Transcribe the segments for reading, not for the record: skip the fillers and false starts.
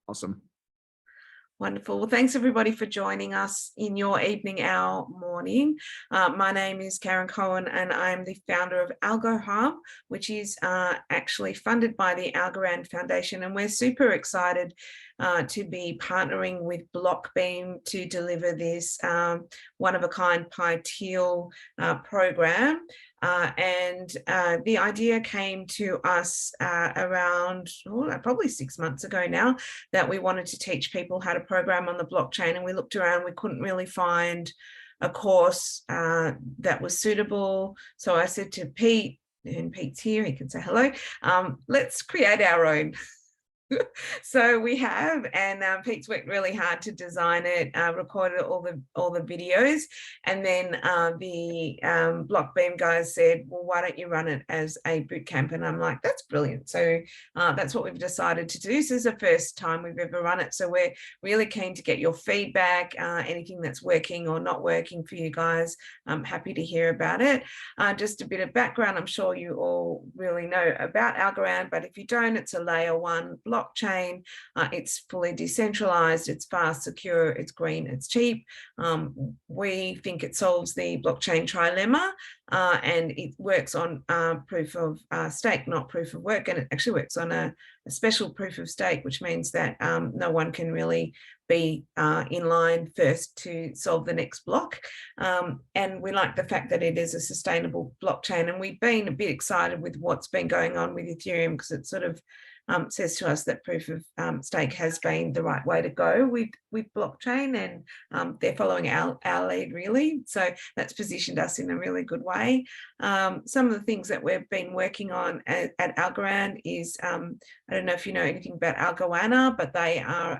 Awesome. Wonderful. Well, thanks everybody for joining us in your evening, our morning. My name is Karen Cohen and I'm the founder of Algo Hub, which is actually funded by the Algorand Foundation. And we're super excited to be partnering with BlockBeam to deliver this one-of-a-kind Pi Teal program. The idea came to us around probably 6 months ago now, that we wanted to teach people how to program on the blockchain, and we looked around, we couldn't really find a course that was suitable. So I said to Pete, and Pete's here, he can say hello, let's create our own. So we have, and Pete's worked really hard to design it, recorded all the videos, and then the BlockBeam guys said, well, why don't you run it as a bootcamp? And I'm like, that's brilliant. So that's what we've decided to do. So this is the first time we've ever run it. So we're really keen to get your feedback, anything that's working or not working for you guys. I'm happy to hear about it. Just a bit of background, I'm sure you all really know about Algorand, but if you don't, it's a layer 1 blockchain. It's fully decentralized, it's fast, secure, it's green, it's cheap. We think it solves the blockchain trilemma, and it works on proof of stake, not proof of work, and it actually works on a special proof of stake, which means that no one can really be in line first to solve the next block. And we like the fact that it is a sustainable blockchain, and we've been a bit excited with what's been going on with Ethereum, because it sort of says to us that proof of stake has been the right way to go with blockchain, and they're following our lead, really. So that's positioned us in a really good way. Some of the things that we've been working on at Algorand is, I don't know if you know anything about Algoana, but they are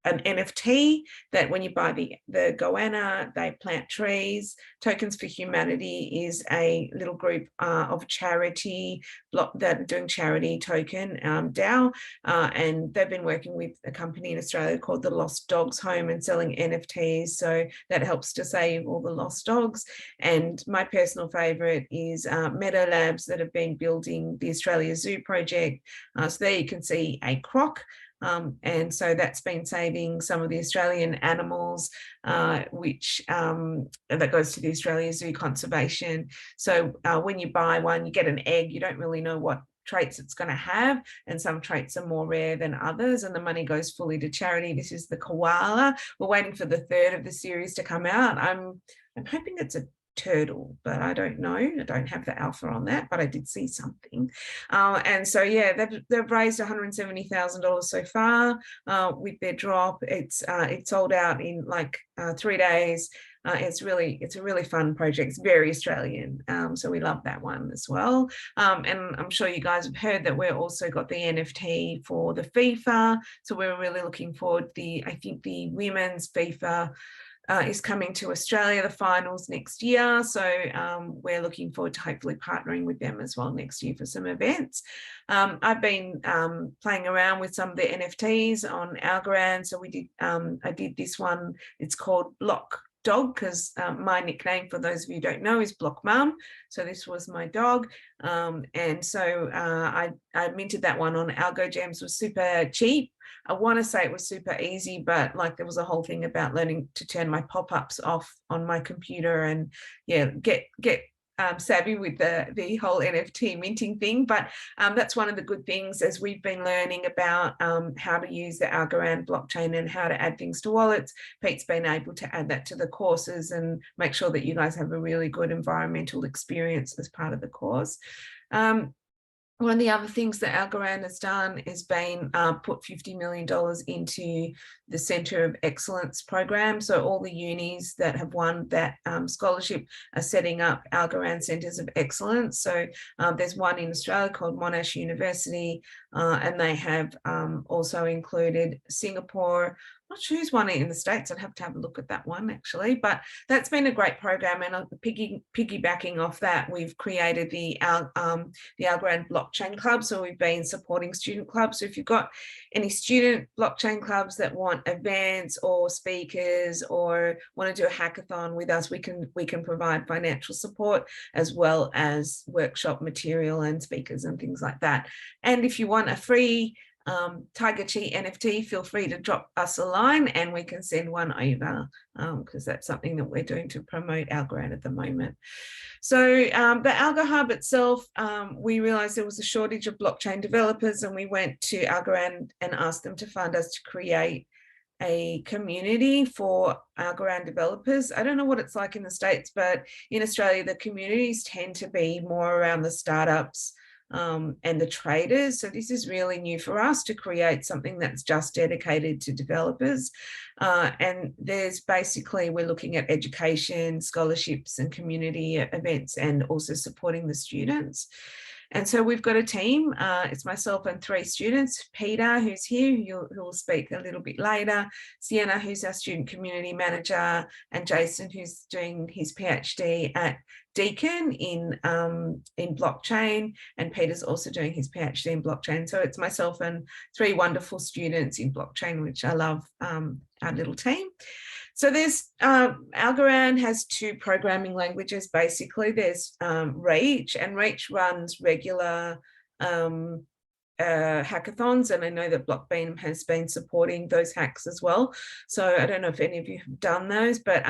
an NFT that when you buy the goanna, they plant trees. Tokens for Humanity is a little group of charity that are doing charity token DAO, and they've been working with a company in Australia called the Lost Dogs Home and selling NFTs, so that helps to save all the lost dogs. And my personal favorite is Meadow Labs, that have been building the Australia Zoo project. So there you can see a croc. And so that's been saving some of the Australian animals, which that goes to the Australia Zoo Conservation. So when you buy one, you get an egg, you don't really know what traits it's going to have, and some traits are more rare than others, and the money goes fully to charity. This is the koala. We're waiting for the 3rd of the series to come out. I'm hoping it's a turtle, but I don't know. I don't have the alpha on that, but I did see something. And so yeah, they've raised $170,000 so far with their drop. It's sold out in like 3 days. It's a really fun project. It's very Australian, so we love that one as well. And I'm sure you guys have heard that we're also got the NFT for the FIFA, so we're really looking forward. I think the women's FIFA is coming to Australia, the finals next year. So we're looking forward to hopefully partnering with them as well next year for some events. I've been playing around with some of the NFTs on Algorand. So I did this one. It's called Block Dog, because my nickname, for those of you who don't know, is Block Mum. So this was my dog. And so I minted that one on Algo Gems. Was super cheap. I want to say it was super easy, but like there was a whole thing about learning to turn my pop-ups off on my computer, and yeah, get savvy with the whole NFT minting thing. But that's one of the good things, as we've been learning about how to use the Algorand blockchain and how to add things to wallets. Pete's been able to add that to the courses and make sure that you guys have a really good environmental experience as part of the course. One of the other things that Algorand has done is been put $50 million into the Centre of Excellence program. So all the unis that have won that scholarship are setting up Algorand Centres of Excellence. So there's one in Australia called Monash University, and they have also included Singapore. I'm not sure who's won it in the States. I'd have to have a look at that one actually, but that's been a great program. And piggybacking off that, we've created the Algorand Blockchain Club. So we've been supporting student clubs. So if you've got any student blockchain clubs that want events or speakers or want to do a hackathon with us, we can provide financial support as well as workshop material and speakers and things like that. And if you want a free Tiger Chi NFT, feel free to drop us a line and we can send one over, because that's something that we're doing to promote Algorand at the moment. So the Algo Hub itself, we realized there was a shortage of blockchain developers, and we went to Algorand and asked them to fund us to create a community for Algorand developers. I don't know what it's like in the States, but in Australia, the communities tend to be more around the startups and the traders. So this is really new for us to create something that's just dedicated to developers. And there's basically, we're looking at education, scholarships and community events, and also supporting the students. And so we've got a team. It's myself and 3 students, Peter, who's here, who will speak a little bit later, Sienna, who's our student community manager, and Jason, who's doing his PhD at Deakin in blockchain, and Peter's also doing his PhD in blockchain. So it's myself and 3 wonderful students in blockchain, which I love, our little team. So there's Algorand has 2 programming languages. Basically, there's Reach, and Reach runs regular hackathons, and I know that BlockBeam has been supporting those hacks as well. So I don't know if any of you have done those, but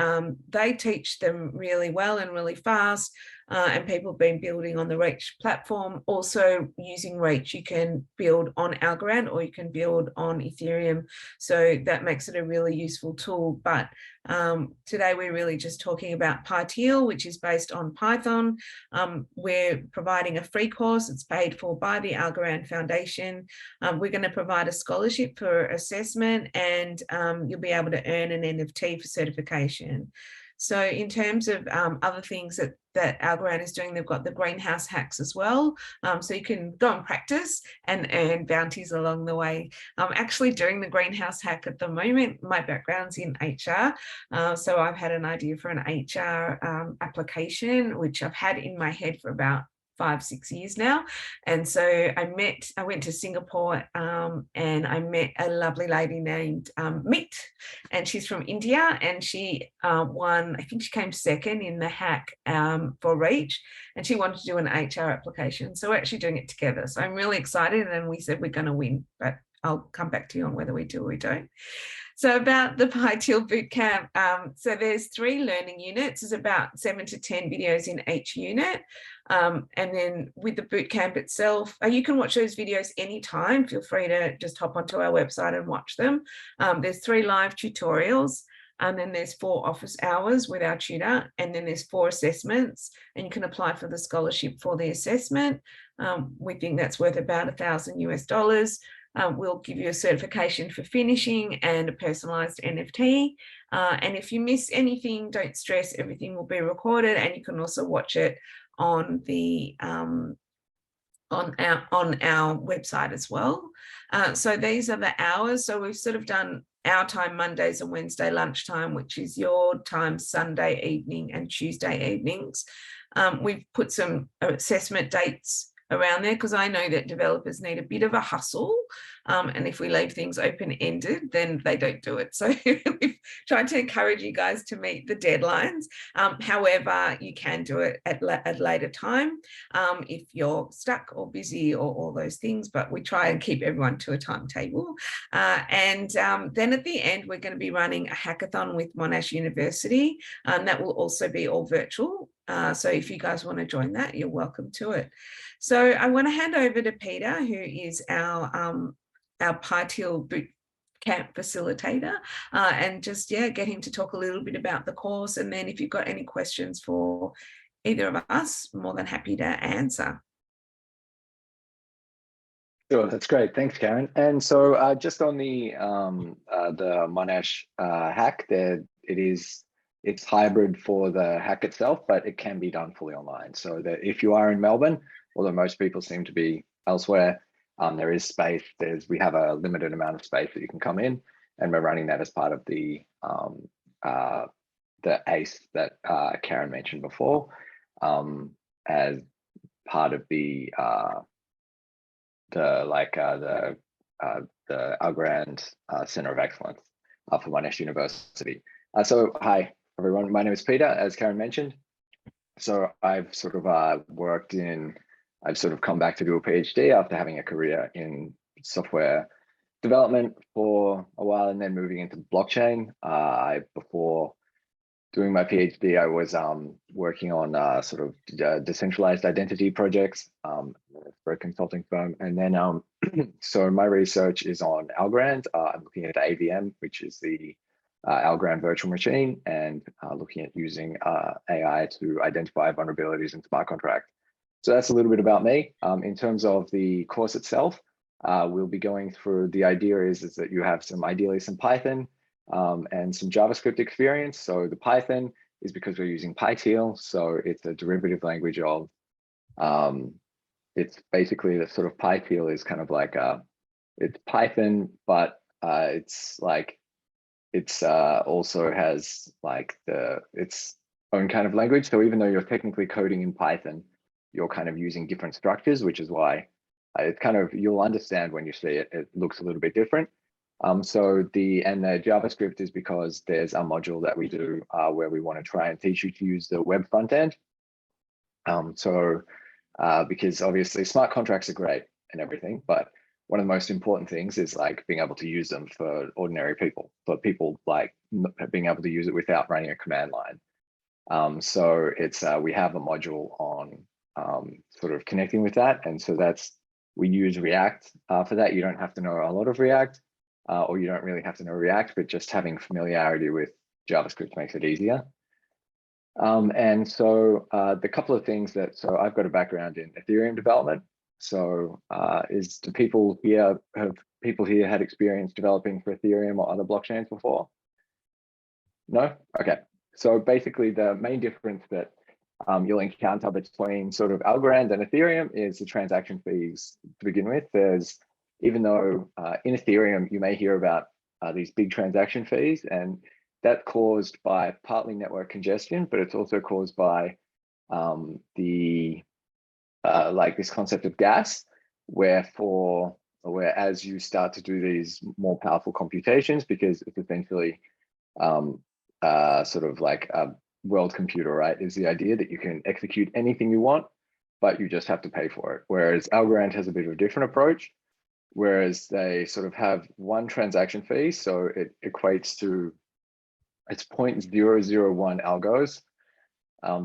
they teach them really well and really fast. And people have been building on the Reach platform. Also using Reach, you can build on Algorand or you can build on Ethereum. So that makes it a really useful tool. But today we're really just talking about Pyteal, which is based on Python. We're providing a free course. It's paid for by the Algorand Foundation. We're going to provide a scholarship for assessment, and you'll be able to earn an NFT for certification. So in terms of other things that Algorand is doing, they've got the greenhouse hacks as well. So you can go and practice and earn bounties along the way. I'm actually doing the greenhouse hack at the moment. My background's in HR. So I've had an idea for an HR application, which I've had in my head for about 5-6 years now. And so I went to Singapore and I met a lovely lady named Meet, and she's from India, and she won, I think she came second in the hack for Reach, and she wanted to do an HR application. So we're actually doing it together. So I'm really excited, and we said we're going to win, but I'll come back to you on whether we do or we don't. So about the Pyteal Bootcamp, so there's 3 learning units. There's about 7 to 10 videos in each unit. And then with the bootcamp itself, you can watch those videos anytime. Feel free to just hop onto our website and watch them. There's 3 live tutorials, and then there's 4 office hours with our tutor, and then there's 4 assessments, and you can apply for the scholarship for the assessment. We think that's worth about $1,000 US. We'll give you a certification for finishing and a personalized NFT. And if you miss anything, don't stress, everything will be recorded, and you can also watch it on the on our website as well. So these are the hours. So we've sort of done our time Mondays and Wednesday lunchtime, which is your time Sunday evening and Tuesday evenings. We've put some assessment dates around there because I know that developers need a bit of a hustle, and if we leave things open-ended, then they don't do it. So we've tried to encourage you guys to meet the deadlines. However, you can do it at a later time if you're stuck or busy or all those things, but we try and keep everyone to a timetable. And then at the end, we're going to be running a hackathon with Monash University, and that will also be all virtual. So if you guys want to join that, you're welcome to it. So I want to hand over to Peter, who is our Pyteal Bootcamp facilitator, and just, get him to talk a little bit about the course. And then if you've got any questions for either of us, more than happy to answer. Sure, that's great. Thanks, Karen. And so just on the Monash hack, it's hybrid for the hack itself, but it can be done fully online. So that if you are in Melbourne, although most people seem to be elsewhere, there is space. We have a limited amount of space that you can come in, and we're running that as part of the ACE that Karen mentioned before, as part of the Algorand Center of Excellence for Monash University. So hi everyone, my name is Peter, as Karen mentioned. So I've sort of I've sort of come back to do a PhD after having a career in software development for a while and then moving into blockchain. Before doing my PhD, I was working on sort of decentralized identity projects for a consulting firm. And then, so my research is on Algorand. I'm looking at the AVM, which is the Algorand virtual machine, and looking at using AI to identify vulnerabilities in smart contracts. So that's a little bit about me. In terms of the course itself, we'll be going through, the idea is that you have ideally some Python and some JavaScript experience. So the Python is because we're using PyTeal. So it's a derivative language of, it's basically the sort of PyTeal is kind of like, it's Python, but it's like, it's also has like its own kind of language. So even though you're technically coding in Python, you're kind of using different structures, which is why it's kind of, you'll understand when you see it, it looks a little bit different. So the JavaScript is because there's a module that we do where we want to try and teach you to use the web front end. Because obviously smart contracts are great and everything, but one of the most important things is like being able to use them for ordinary people, for people like being able to use it without running a command line. So it's we have a module on sort of connecting with that, and so we use React for that. You don't have to know a lot of React, or you don't really have to know React, but just having familiarity with JavaScript makes it easier. And so the couple of things so I've got a background in Ethereum development. So do people here had experience developing for Ethereum or other blockchains before? No? Okay. So basically the main difference that you'll encounter between sort of Algorand and Ethereum is the transaction fees to begin with. Even though in Ethereum, you may hear about these big transaction fees, and that's caused by partly network congestion, but it's also caused by like this concept of gas, where as you start to do these more powerful computations, because it's essentially sort of like a world computer, right? Is the idea that you can execute anything you want, but you just have to pay for it. Whereas Algorand has a bit of a different approach, whereas they sort of have one transaction fee. So it equates to, it's 0.001 algos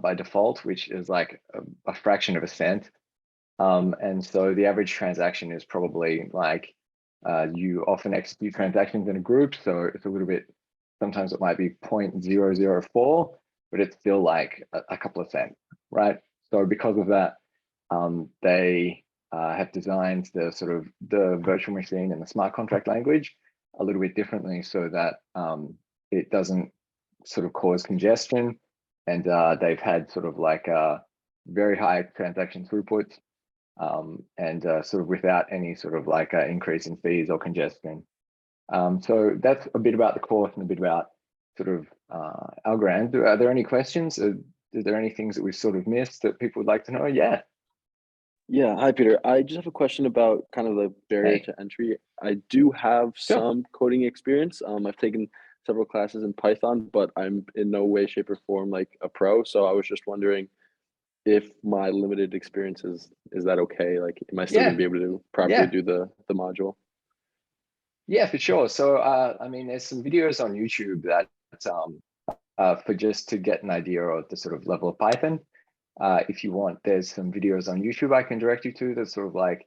by default, which is like a fraction of a cent. And so the average transaction is probably like, you often execute transactions in a group. So it's a little bit, sometimes it might be 0.004, but it's still like a couple of cents, right? So because of that, they have designed the virtual machine and the smart contract language a little bit differently so that it doesn't sort of cause congestion. And they've had sort of like a very high transaction throughput and sort of without any sort of like increase in fees or congestion. So that's a bit about the course and a bit about sort of Algorand. Are there any questions? Are there any things that we've sort of missed that people would like to know? Yeah. Yeah, hi Peter. I just have a question about kind of the barrier to entry. I do have some coding experience. I've taken several classes in Python, but I'm in no way, shape, or form like a pro. So I was just wondering if my limited experience is that okay? Like, am I still gonna be able to properly do the module? Yeah, for sure. So I mean, there's some videos on YouTube that for just to get an idea of the sort of level of Python. If you want, there's some videos on YouTube I can direct you to that sort of like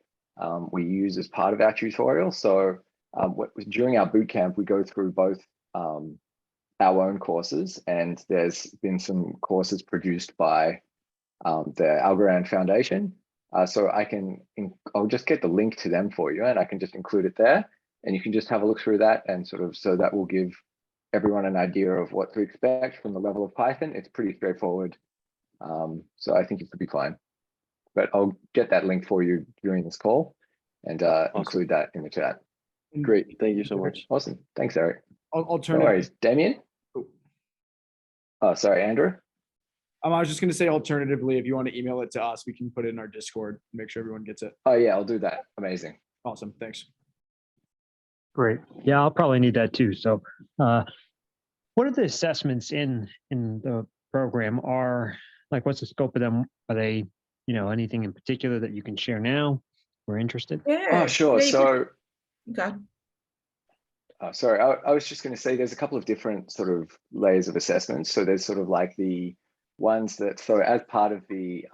we use as part of our tutorial. So during our bootcamp, we go through both our own courses, and there's been some courses produced by the Algorand Foundation. So I'll just get the link to them for you, and I can just include it there, and you can just have a look through that, and sort of, so that will give everyone an idea of what to expect from the level of Python. It's pretty straightforward. So I think it could be fine, but I'll get that link for you during this call and include that in the chat. Great, thank you so much. Awesome, thanks, Eric. Alternative. No worries. Damien? Oh, sorry, Andrew? I was just going to say, alternatively, if you want to email it to us, we can put it in our Discord, make sure everyone gets it. Oh yeah, I'll do that. Amazing. Awesome, thanks. Great. Yeah, I'll probably need that too. So what are the assessments in the program? What's the scope of them? Are they, anything in particular that you can share now? We're interested. Yeah. Oh, sure. Yeah, So Okay. Sorry, I was just going to say there's a couple of different sort of layers of assessments. So there's sort of like the ones that, so as part of the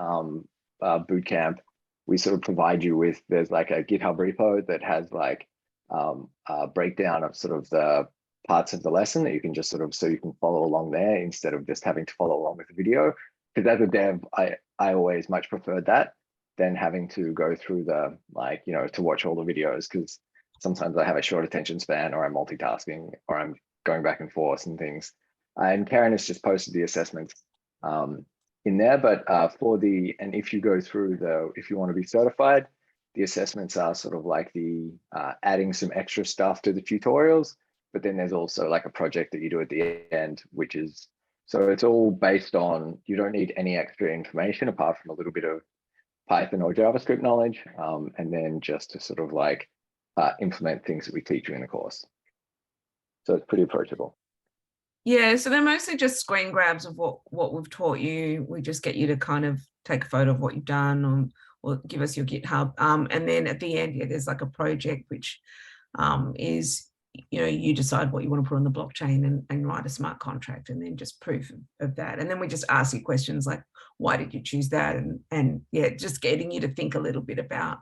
boot camp, we sort of provide you with, there's like a GitHub repo that has like a breakdown of sort of the parts of the lesson that you can just sort of, so you can follow along there instead of just having to follow along with the video. Because as a dev, I always much preferred that than having to go through the, like, you know, to watch all the videos, because sometimes I have a short attention span, or I'm multitasking, or I'm going back and forth and things. And Karen has just posted the assessments in there, but for the, and if you go through the, if you want to be certified, the assessments are sort of like the adding some extra stuff to the tutorials, but then there's also like a project that you do at the end, which is, so it's all based on, you don't need any extra information apart from a little bit of Python or JavaScript knowledge, and then just to sort of like implement things that we teach you in the course. So it's pretty approachable. Yeah, so they're mostly just screen grabs of what we've taught you. We just get you to kind of take a photo of what you've done, or give us your GitHub. And then at the end, yeah, there's like a project which is, you know, you decide what you want to put on the blockchain and write a smart contract, and then just proof of that. And then we just ask you questions like, why did you choose that? And yeah, just getting you to think a little bit about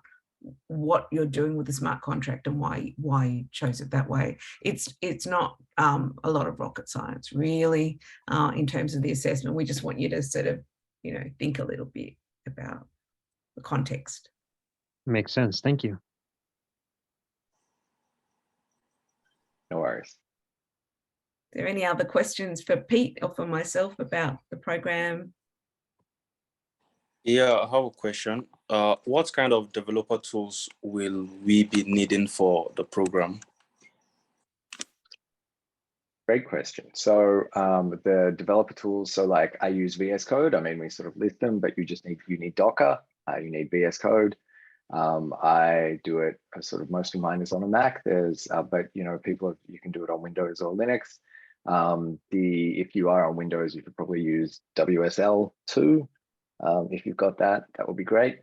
what you're doing with the smart contract and why you chose it that way. It's not a lot of rocket science really in terms of the assessment. We just want you to sort of, you know, think a little bit about the context. Makes sense. Thank you. No worries. Are there any other questions for Pete or for myself about the program? Yeah, I have a question. What kind of developer tools will we be needing for the program? Great question. So the developer tools, so like I use VS Code. I mean, we sort of list them, but you need Docker, you need VS Code. I do it sort of, most of mine is on a Mac. There's, but you know, you can do it on Windows or Linux. If you are on Windows, you could probably use WSL2. If you've got that, that would be great.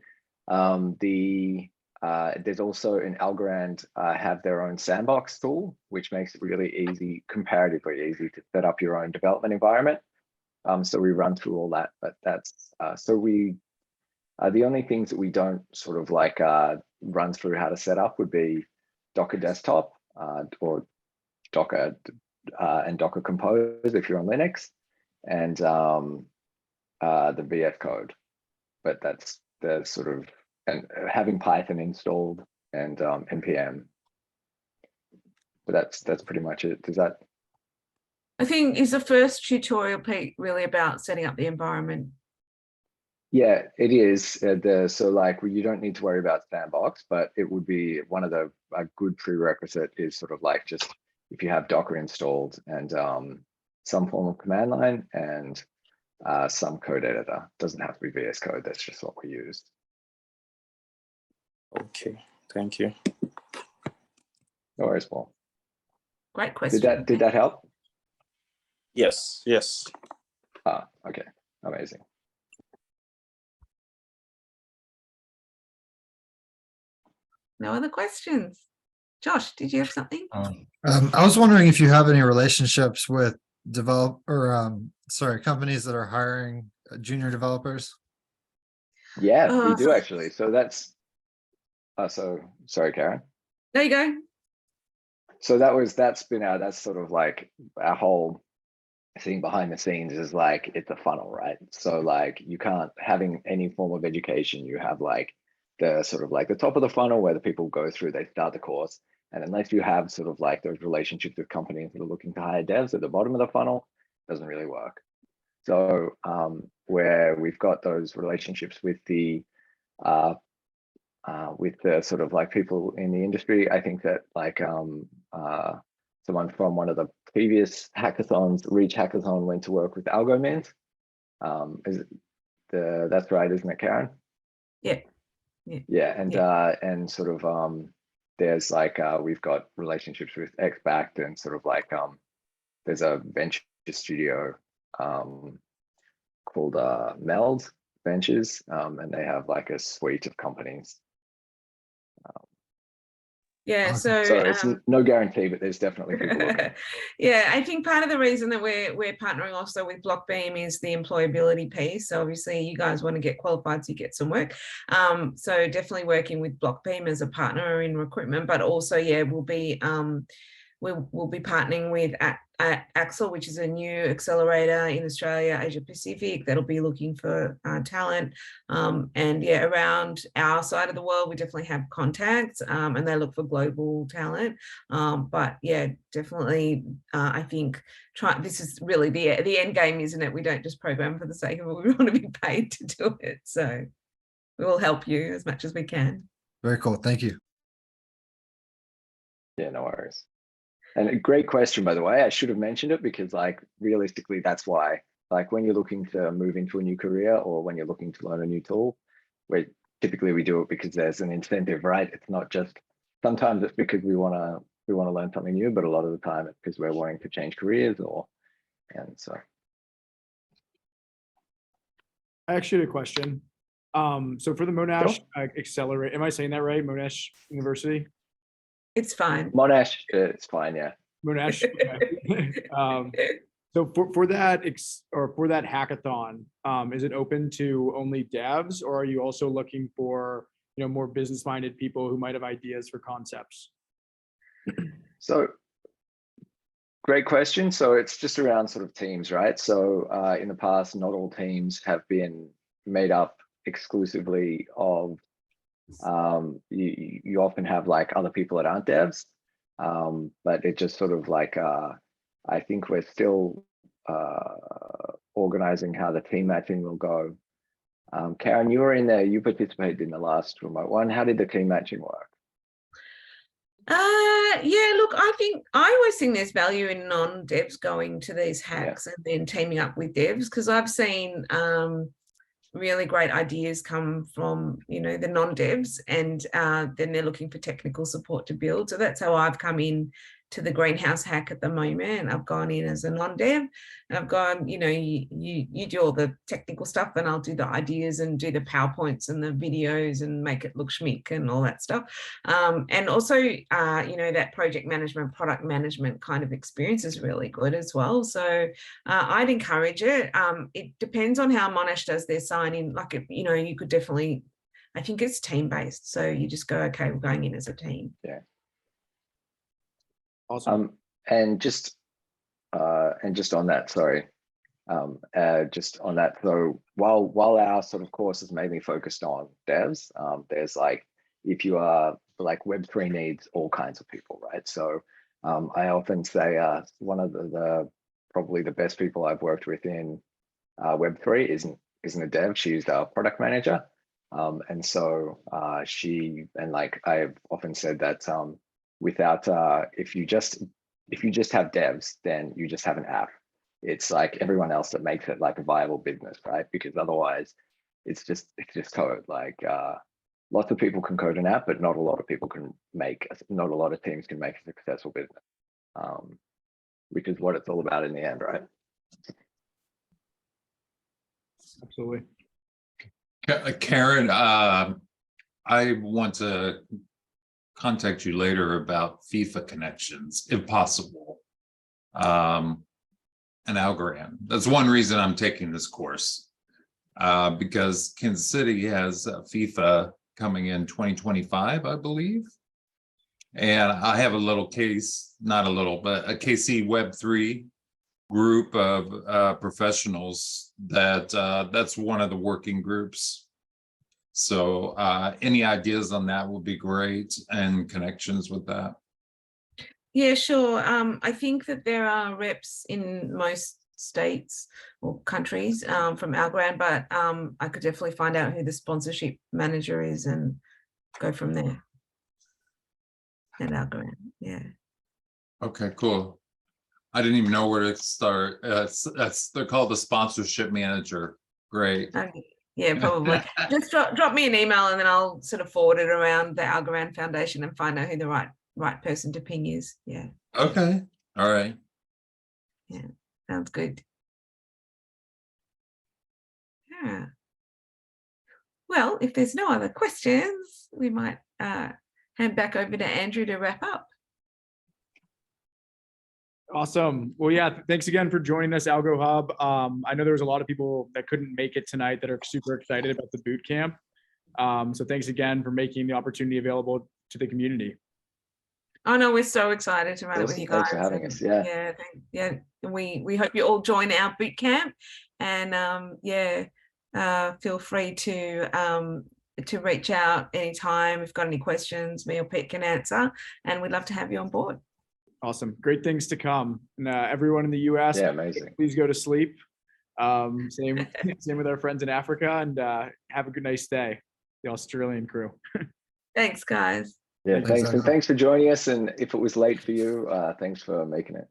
There's also in Algorand have their own sandbox tool, which makes it really easy, comparatively easy to set up your own development environment. So we run through all that, but that's, the only things that we don't sort of like run through how to set up would be Docker Desktop or Docker and Docker Compose if you're on Linux, and the VS Code. But that's the sort of, and having Python installed and npm. But that's pretty much it. Does that? I think is the first tutorial, Pete, really about setting up the environment. Yeah, it is. So like you don't need to worry about Sandbox, but it would be one of a good prerequisite is sort of like just if you have Docker installed and some form of command line and some code editor. Doesn't have to be VS Code. That's just what we use. Okay, thank you. No worries, Paul. Great question. Did that help? Yes, yes. Okay, amazing. No other questions? Josh, did you have something? I was wondering if you have any relationships with companies that are hiring junior developers. Yeah, we do actually. So that's, sorry, Karen. There you go. So that's sort of like our whole thing behind the scenes is like, it's a funnel, right? So like you can't, having any form of education, you have like the sort of like the top of the funnel where the people go through, they start the course. And unless you have sort of like those relationships with companies that are looking to hire devs at the bottom of the funnel, it doesn't really work. So where we've got those relationships with the sort of like people in the industry, I think that like someone from one of the previous hackathons, Reach Hackathon, went to work with AlgoMint. That's right, isn't it, Karen? Yeah. Yeah, and sort of there's like we've got relationships with XBacked and sort of like there's a venture studio called Meld Ventures, and they have like a suite of companies. Yeah, Awesome. so it's no guarantee, but there's definitely people looking. yeah, I think part of the reason that we're partnering also with BlockBeam is the employability piece. So obviously you guys want to get qualified so you get some work. So definitely working with BlockBeam as a partner in recruitment, but also, yeah, we'll be partnering with Axel, which is a new accelerator in Australia, Asia Pacific, that'll be looking for talent. And yeah, around our side of the world, we definitely have contacts and they look for global talent. But yeah, definitely, I think this is really the end game, isn't it? We don't just program for the sake of it. We want to be paid to do it. So we will help you as much as we can. Very cool. Thank you. Yeah, no worries. And a great question, by the way. I should have mentioned it because, like, realistically, that's why. Like, when you're looking to move into a new career or when you're looking to learn a new tool, where typically we do it because there's an incentive, right? It's not just, sometimes it's because we want to learn something new, but a lot of the time it's because we're wanting to change careers and so. I actually had a question. So for the Monash Accelerate, am I saying that right? Monash University? It's fine. Monash, it's fine, yeah. Monash. Okay. So for that hackathon, is it open to only devs, or are you also looking for more business-minded people who might have ideas for concepts? So great question. So it's just around sort of teams, right? So in the past, not all teams have been made up exclusively of you often have like other people that aren't devs, but it just sort of like I think we're still organizing how the team matching will go. Karen, you were in there, you participated in the last remote one. How did the team matching work? Yeah, look, I always think there's value in non-devs going to these hacks and then teaming up with devs, because I've seen really great ideas come from the non-devs, and then they're looking for technical support to build. So that's how I've come in to the greenhouse hack at the moment. I've gone in as a non-dev and I've gone, you do all the technical stuff and I'll do the ideas and do the PowerPoints and the videos and make it look schmick and all that stuff. And also, that project management, product management kind of experience is really good as well. So I'd encourage it. It depends on how Monash does their sign-in. Like, you could definitely, I think it's team-based. So you just go, okay, we're going in as a team. Yeah. Awesome. And just on that, sorry. Just on that, so while our sort of course is mainly focused on devs, there's like, if you are like Web3 needs all kinds of people, right? So I often say one of the probably the best people I've worked with in Web3 isn't a dev. She's a product manager, and so I've often said that without if you just have devs, then you just have an app. It's like everyone else that makes it like a viable business, right? Because otherwise it's just code. Like lots of people can code an app, but not a lot of people can not a lot of teams can make a successful business, which is what it's all about in the end, right? Absolutely. Karen, I want to contact you later about FIFA connections, if possible, and Algorand. That's one reason I'm taking this course, because Kansas City has FIFA coming in 2025, I believe. And I have a little case, not a little, but a KC Web3 group of professionals that's one of the working groups. So any ideas on that would be great, and connections with that. Yeah, sure. I think that there are reps in most states or countries from Algorand, but I could definitely find out who the sponsorship manager is and go from there. At Algorand, yeah. Okay, cool. I didn't even know where to start. They're called the sponsorship manager. Great. Okay. Yeah, probably. Just drop me an email and then I'll sort of forward it around the Algorand Foundation and find out who the right person to ping is. Yeah. Okay. All right. Yeah, sounds good. Yeah. Well, if there's no other questions, we might hand back over to Andrew to wrap up. Awesome. Well, yeah, thanks again for joining us, Algo Hub. I know there was a lot of people that couldn't make it tonight that are super excited about the boot camp. So thanks again for making the opportunity available to the community. Oh no, we're so excited to run it with Awesome. you guys. Thanks for having us. Yeah. Yeah. We hope you all join our boot camp, and feel free to reach out anytime if you've got any questions. Me or Pete can answer, and we'd love to have you on board. Awesome. Great things to come. And everyone in the US, Yeah, amazing. please go to sleep. Same with our friends in Africa, and have a good nice day, the Australian crew. Thanks, guys. Yeah, Thanks, thanks. And Algo. thanks for joining us. And if it was late for you, thanks for making it.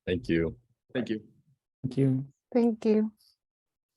Thank you. Thank you. Thank you. Thank you.